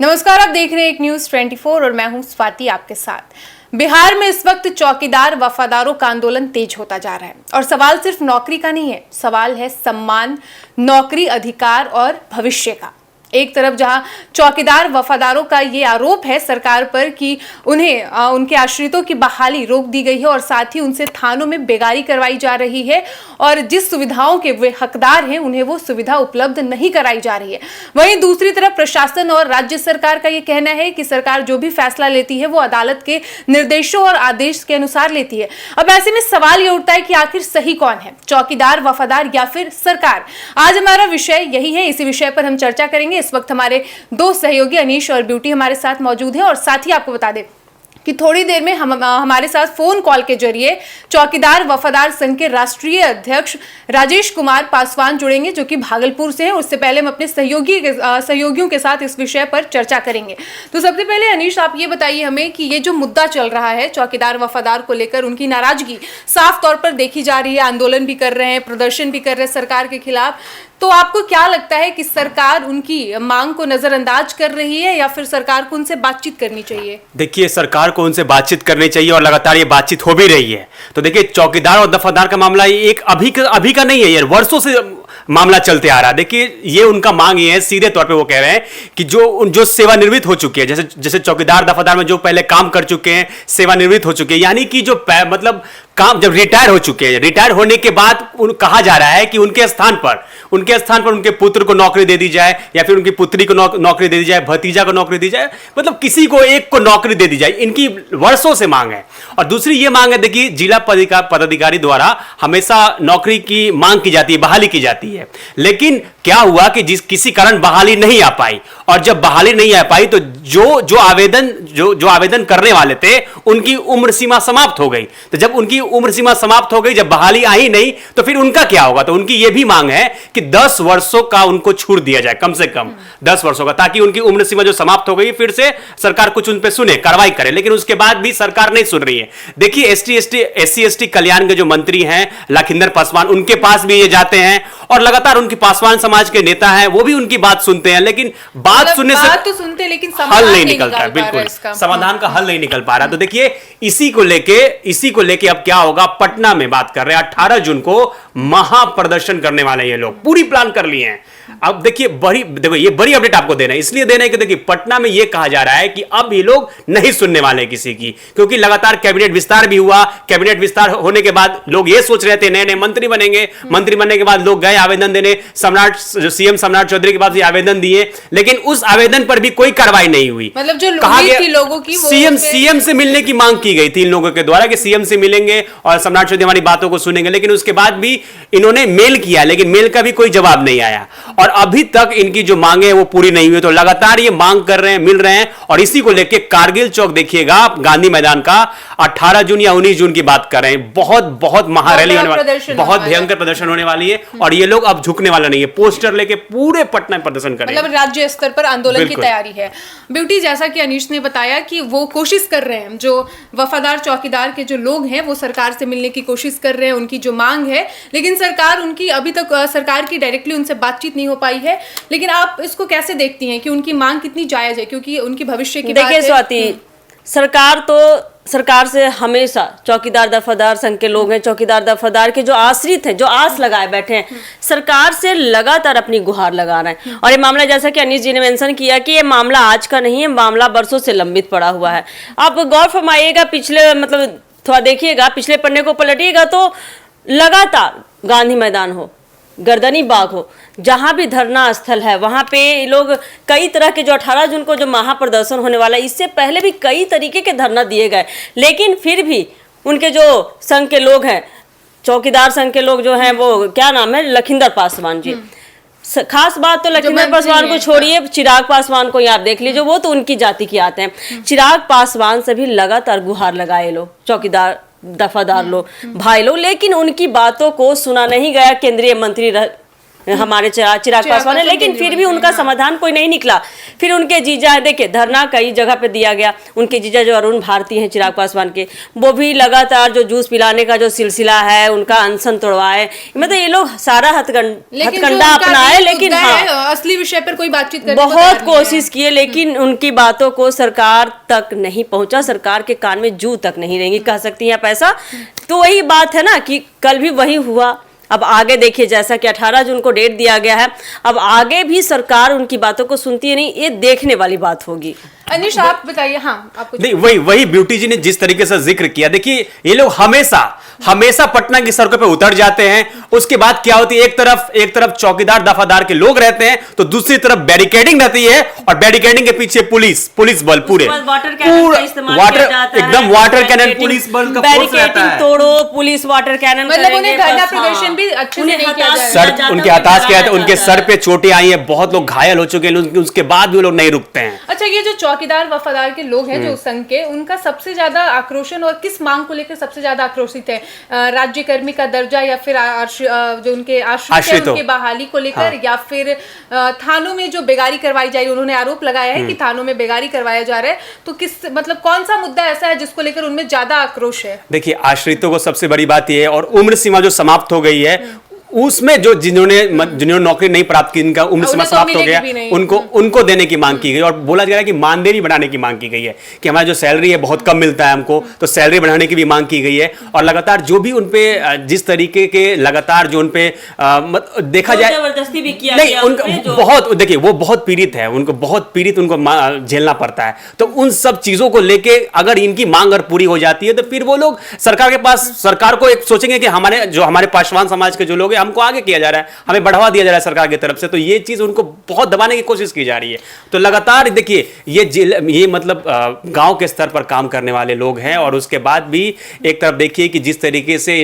नमस्कार, आप देख रहे हैं एक न्यूज 24 और मैं हूं स्वाति आपके साथ। बिहार में इस वक्त चौकीदार वफादारों का आंदोलन तेज होता जा रहा है और सवाल सिर्फ नौकरी का नहीं है, सवाल है सम्मान, नौकरी, अधिकार और भविष्य का। एक तरफ जहां चौकीदार वफादारों का ये आरोप है सरकार पर कि उन्हें उनके आश्रितों की बहाली रोक दी गई है और साथ ही उनसे थानों में बेगारी करवाई जा रही है और जिस सुविधाओं के वे हकदार हैं उन्हें वो सुविधा उपलब्ध नहीं कराई जा रही है। वहीं दूसरी तरफ प्रशासन और राज्य सरकार का ये कहना है कि सरकार जो भी फैसला लेती है वो अदालत के निर्देशों और आदेश के अनुसार लेती है। अब ऐसे में सवाल ये उठता है कि आखिर सही कौन है, चौकीदार, वफादार या फिर सरकार। आज हमारा विषय यही है, इसी विषय पर हम चर्चा करेंगे। इस वक्त हमारे दो सहयोगी अनीश और ब्यूटी हमारे साथ मौजूद हैं और साथ ही आपको बता दें कि थोड़ी देर में हमारे साथ फोन कॉल के जरिए चौकीदार वफादार संघ के राष्ट्रीय अध्यक्ष राजेश कुमार पासवान जुड़ेंगे जो कि भागलपुर से हैं। उससे पहले हम अपने सहयोगियों के साथ इस विषय पर चर्चा करेंगे। तो सबसे पहले अनीश, आप ये बताइए हमें कि ये जो मुद्दा चल रहा है चौकीदार वफादार को लेकर, उनकी नाराजगी साफ तौर पर देखी जा रही है, आंदोलन भी कर रहे हैं, प्रदर्शन भी कर रहे हैं सरकार के खिलाफ। तो आपको क्या लगता है कि सरकार उनकी मांग को नजरअंदाज कर रही है या फिर सरकार को उनसे बातचीत करनी चाहिए? देखिए, सरकार को उनसे बातचीत करनी चाहिए और लगातार ये बातचीत हो भी रही है। तो देखिए, चौकीदार और दफादार का मामला एक अभी का नहीं है, ये वर्षों से मामला चलते आ रहा है। देखिए, ये उनका मांग ये है, सीधे तौर पे वो कह रहे हैं कि जो सेवानिवृत्त हो चुके हैं, जैसे चौकीदार दफादार में जो पहले काम कर चुके हैं, सेवानिवृत्त हो चुके हैं, यानी कि जो मतलब काम जब रिटायर हो चुके हैं, रिटायर होने के बाद कहा जा रहा है कि उनके स्थान पर उनके पुत्र को नौकरी दे दी जाए या फिर उनकी पुत्री को नौकरी दे दी जाए, भतीजा को नौकरी दी जाए, मतलब किसी को एक को नौकरी दे दी जाए। इनकी वर्षों से मांग है। और दूसरी ये मांग है, देखिए, जिला पदाधिकारी द्वारा हमेशा नौकरी की मांग की जाती है, बहाली की जाती है। लेकिन क्या हुआ कि किसी कारण बहाली नहीं आ पाई, और जब बहाली नहीं आ पाई तो जो आवेदन करने वाले थे उनकी उम्र सीमा समाप्त हो गई। तो जब उनकी उम्र सीमा समाप्त हो गई, जब बहाली आई नहीं, तो फिर उनका क्या होगा? तो उनकी यह भी मांग है कि 10 वर्षों का उनको छूट दिया जाए, कम से कम 10 वर्षों का, ताकि उनकी उम्र सीमा जो समाप्त हो गई फिर से सरकार कुछ उन पे सुने, कार्रवाई करे। लेकिन उसके बाद भी सरकार नहीं सुन रही है। देखिए, एससी/एसटी कल्याण के जो मंत्री हैं लखिंदर पासवान, उनके पास भी ये जाते हैं और लगातार उनकी पासवान समाज के नेता हैं, वो भी उनकी बात सुनते हैं, लेकिन बात सुनने से तो सुनते, लेकिन हल नहीं निकलता। बिल्कुल, समाधान का हल नहीं निकल पा रहा। तो देखिए, इसी को लेके अब क्या होगा, पटना में बात कर रहे हैं, 18 जून को महाप्रदर्शन करने वाले ये लोग, पूरी प्लान कर लिए हैं। अब देखिए, देखो, ये बड़ी अपडेट आपको देना है, इसलिए देना है कि देखिए, पटना में ये कहा जा रहा है कि अब ये लोग नहीं सुनने वाले किसी की, क्योंकि लगातार कैबिनेट विस्तार भी हुआ। कैबिनेट विस्तार होने के बाद लोग ये सोच रहे थे नए नए मंत्री बनेंगे, मंत्री बनने के बाद लोग गए आवेदन देने, सीएम सम्राट चौधरी के पास आवेदन दिए, लेकिन उस आवेदन पर भी कोई कार्रवाई नहीं हुई। मतलब जो लोगों की सीएम से मिलने की मांग की गई थी इन लोगों के द्वारा कि सीएम से मिलेंगे और सम्राट चौधरी हमारी बातों को सुनेंगे, लेकिन उसके बाद भी इन्होंने मेल किया, लेकिन मेल का भी कोई जवाब नहीं आया और अभी तक इनकी जो मांगे हैं वो पूरी नहीं हुई। तो लगातार ये मांग कर रहे हैं, मिल रहे हैं, और इसी को लेकर कारगिल चौक देखिएगा, गांधी मैदान का 18 जून या 19 जून की बात कर रहे हैं, बहुत महारैली होने वाली, बहुत भयंकर प्रदर्शन होने वाली है। और ये लोग अब झुकने वाला नहीं है, पोस्टर लेके पूरे पटना में प्रदर्शन करेंगे, मतलब राज्य स्तर पर आंदोलन की तैयारी है। ब्यूटी, जैसा कि अनीश ने बताया कि वो कोशिश कर रहे हैं, जो वफादार चौकीदार के जो लोग हैं वो सरकार से मिलने की कोशिश कर रहे हैं, उनकी जो मांग है, लेकिन सरकार उनकी अभी तक सरकार की डायरेक्टली उनसे बातचीत नहीं हो पाई है। लेकिन आप इसको कैसे देखती हैं कि उनकी मांग कितनी जायज है, क्योंकि उनकी भविष्य की बात है। देखिए स्वाति, सरकार से हमेशा चौकीदार दफादार संघ के लोग हैं, चौकीदार दफादार के जो आश्रित हैं, जो आस लगाए बैठे हैं, सरकार से लगातार अपनी गुहार लगा रहे हैं। और ये मामला, जैसा कि अनीश जी ने मेंशन किया, कि ये मामला आज का नहीं है, मामला बरसों से लंबित पड़ा हुआ है। आप गौर फरमाइएगा, पिछले मतलब थोड़ा देखिएगा, पिछले पन्ने को पलटिएगा तो लगातार गांधी मैदान हो, गर्दनी बाग हो, जहां भी धरना स्थल है वहां पे लोग कई तरह के, जो 18 जून को जो महाप्रदर्शन होने वाला है, इससे पहले भी कई तरीके के धरना दिए गए, लेकिन फिर भी उनके जो संघ के लोग हैं, चौकीदार संघ के लोग जो हैं, वो क्या नाम है, लखिंदर पासवान जी। खास बात तो लखिंदर पासवान को छोड़िए, चिराग पासवान को आप देख लीजिए, वो तो उनकी जाति के आते हैं। चिराग पासवान से भी लगातार गुहार लगाए लोग, चौकीदार दफादार लोग, भाई लोग, लेकिन उनकी बातों को सुना नहीं गया। केंद्रीय मंत्री हमारे चिराग पासवान है, लेकिन फिर भी उनका समाधान कोई नहीं निकला। फिर उनके जीजा, देखिए धरना कई जगह पे दिया गया, उनके जीजा जो अरुण भारती हैं चिराग पासवान के, वो भी लगातार जो जूस पिलाने का जो सिलसिला है उनका अनशन तोड़वाए, मतलब ये लोग सारा हथकंडा अपनाए, लेकिन हाँ असली विषय पर कोई बातचीत करने को बहुत तैयार नहीं है। कोशिश किए, लेकिन उनकी बातों को सरकार तक नहीं पहुंचा, सरकार के कान में जू तक नहीं रहेंगी, कह सकती हैं आप ऐसा। तो वही बात है ना कि कल भी वही हुआ। अब आगे देखिए, जैसा कि 18 जून को डेट दिया गया है, अब आगे भी सरकार उनकी बातों को सुनती है नहीं, ये देखने वाली बात होगी। अनिश आप बताइए। हाँ, आपको नहीं, वही ब्यूटी जी ने जिस तरीके से जिक्र किया, देखिए ये लोग हमेशा पटना की सड़कों पे उतर जाते हैं। उसके बाद क्या होती है, एक तरफ चौकीदार दफादार के लोग रहते हैं, तो दूसरी तरफ बैरिकेडिंग रहती है, और बैरिकेडिंग के पीछे पुलिस बल पूरे वाटर एकदम वाटर कैनन पुलिस बल का फोर्स रहता है। तोड़ो, पुलिस वाटर कैनन, मतलब उन्हें धरना प्रदर्शन भी अच्छे से नहीं किया जा रहा है। उनके हताश किया, उनके सर पे चोटें आई है, बहुत लोग घायल हो चुके हैं, उसके बाद भी वो लोग नहीं रुकते हैं। अच्छा, ये जो चौकीदार वफादार के लोग हैं जो संघ के, उनका सबसे ज्यादा आक्रोशन और किस मांग को लेकर सबसे ज्यादा आक्रोशित है? राज्य कर्मी का दर्जा, या फिर जो उनके आश्रित हैं उनके बहाली को लेकर, हाँ। या फिर थानों में जो बेगारी करवाई जाए, उन्होंने आरोप लगाया है कि थानों में बेगारी करवाया जा रहा है, तो किस मतलब कौन सा मुद्दा ऐसा है जिसको लेकर उनमें ज्यादा आक्रोश है? देखिए, आश्रितों को सबसे बड़ी बात यह है, और उम्र सीमा जो समाप्त हो गई है, उसमें जो जिन्होंने नौकरी नहीं प्राप्त की, इनका उम्र सीमा समाप्त हो गया, उनको देने की मांग की गई, और बोला जा रहा है कि मानदेय बढ़ाने की मांग की गई है, कि हमारा जो सैलरी है बहुत कम मिलता है हमको, तो सैलरी बढ़ाने की भी मांग की गई है। और लगातार जो भी उनपे जिस तरीके के लगातार जो उनपे देखा जाए, जबरदस्ती भी किया नहीं, उनका बहुत, देखिए वो बहुत पीड़ित है, उनको बहुत पीड़ित उनको झेलना पड़ता है। तो उन सब चीजों को लेके अगर इनकी मांग अगर पूरी हो जाती है, तो फिर वो लोग सरकार को एक सोचेंगे कि हमारे पासवान समाज के जो लोग हमको आगे किया जा रहा है, हमें बढ़ावा दिया जा रहा है सरकार की तरफ से, तो ये चीज उनको बहुत दबाने की कोशिश की जा रही है। तो लगातार देखिए, ये मतलब गांव के स्तर पर काम करने वाले लोग हैं, और उसके बाद भी एक तरफ देखिए कि जिस तरीके से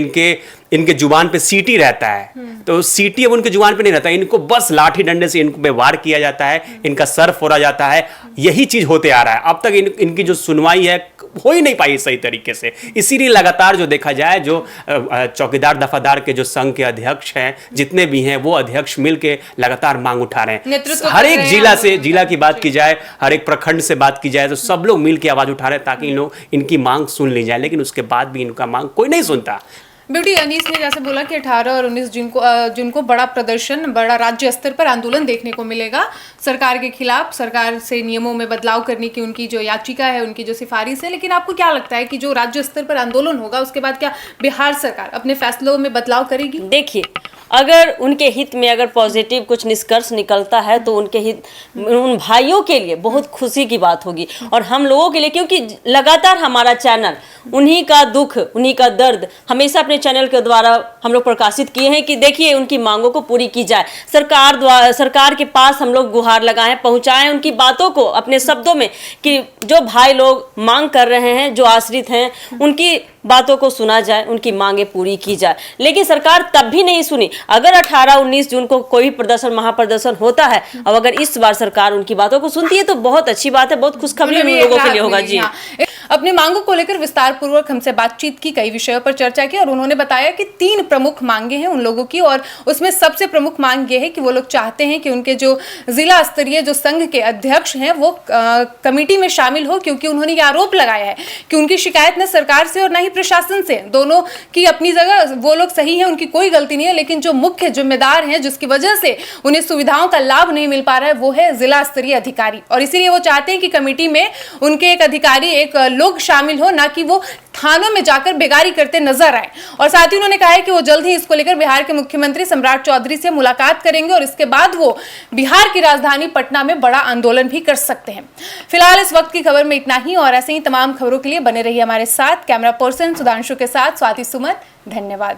इनके जुबान पे सीटी रहता है, तो सीटी अब उनके जुबान पे नहीं रहता, इनको बस लाठी डंडे से इनको पे वार किया जाता है, इनका सर फोड़ा जाता है, यही चीज होते आ रहा है। अब तक इनकी जो सुनवाई है हो ही नहीं पाई सही तरीके से। इसीलिए लगातार जो देखा जाए, जो चौकीदार दफादार के जो संघ के अध्यक्ष हैं, जितने भी हैं, वो अध्यक्ष मिलके लगातार मांग उठा रहे हैं। हर एक जिला की बात की जाए, हर एक प्रखंड से बात की जाए, तो सब लोग मिलकर आवाज उठा रहे हैं ताकि इनकी मांग सुन ली जाए, लेकिन उसके बाद भी इनका मांग कोई नहीं सुनता। ब्यूटी, अनीस ने जैसे बोला कि 18 और 19 जून को बड़ा प्रदर्शन, बड़ा राज्य स्तर पर आंदोलन देखने को मिलेगा सरकार के खिलाफ, सरकार से नियमों में बदलाव करने की उनकी जो याचिका है, उनकी जो सिफारिश है। लेकिन आपको क्या लगता है कि जो राज्य स्तर पर आंदोलन होगा, उसके बाद क्या बिहार सरकार अपने फैसलों में बदलाव करेगी? देखिए, अगर उनके हित में अगर पॉजिटिव कुछ निष्कर्ष निकलता है, तो उनके हित, उन भाइयों के लिए बहुत खुशी की बात होगी, और हम लोगों के लिए, क्योंकि लगातार हमारा चैनल उन्हीं का दुख, उन्हीं का दर्द हमेशा अपने चैनल के द्वारा हम लोग प्रकाशित किए हैं कि देखिए उनकी मांगों को पूरी की जाए। सरकार के पास हम लोग गुहार लगाएं, पहुंचाएं उनकी बातों को अपने शब्दों में, कि जो भाई लोग मांग कर रहे हैं, जो आश्रित हैं, उनकी बातों को सुना जाए, उनकी मांगे पूरी की जाए। लेकिन सरकार तब भी नहीं सुनी। अगर 18-19 जून को कोई प्रदर्शन, महाप्रदर्शन होता है, अब अगर इस बार सरकार उनकी बातों को सुनती है, तो बहुत अच्छी बात है, बहुत खुशखबरी हम लोगों के लिए होगा। जी, अपनी मांगों को लेकर विस्तार पूर्वक हमसे बातचीत की, कई विषयों पर चर्चा की, और उन्होंने बताया कि 3 प्रमुख मांगे हैं उन लोगों की, और उसमें सबसे प्रमुख मांग ये है कि वो लोग चाहते हैं कि उनके जो जिला स्तरीय जो संघ के अध्यक्ष हैं, वो कमेटी में शामिल हो, क्योंकि उन्होंने ये आरोप लगाया है कि उनकी शिकायत न सरकार से और न ही प्रशासन से, दोनों की अपनी जगह वो लोग सही है, उनकी कोई गलती नहीं है, लेकिन जो मुख्य जिम्मेदार हैं, जिसकी वजह से उन्हें सुविधाओं का लाभ नहीं मिल पा रहा है, वो है जिला स्तरीय अधिकारी। और इसीलिए वो चाहते हैं कि कमेटी में उनके एक अधिकारी, एक लोग शामिल हो, ना कि वो थानों में जाकर बेगारी करते नजर आए। और साथ ही उन्होंने कहा है कि वो जल्द ही इसको लेकर बिहार के मुख्यमंत्री सम्राट चौधरी से मुलाकात करेंगे, और इसके बाद वो बिहार की राजधानी पटना में बड़ा आंदोलन भी कर सकते हैं। फिलहाल इस वक्त की खबर में इतना ही, और ऐसे ही तमाम खबरों के लिए बने रहिए हमारे साथ। कैमरा पर्सन सुधांशु के साथ स्वाति सुमन, धन्यवाद।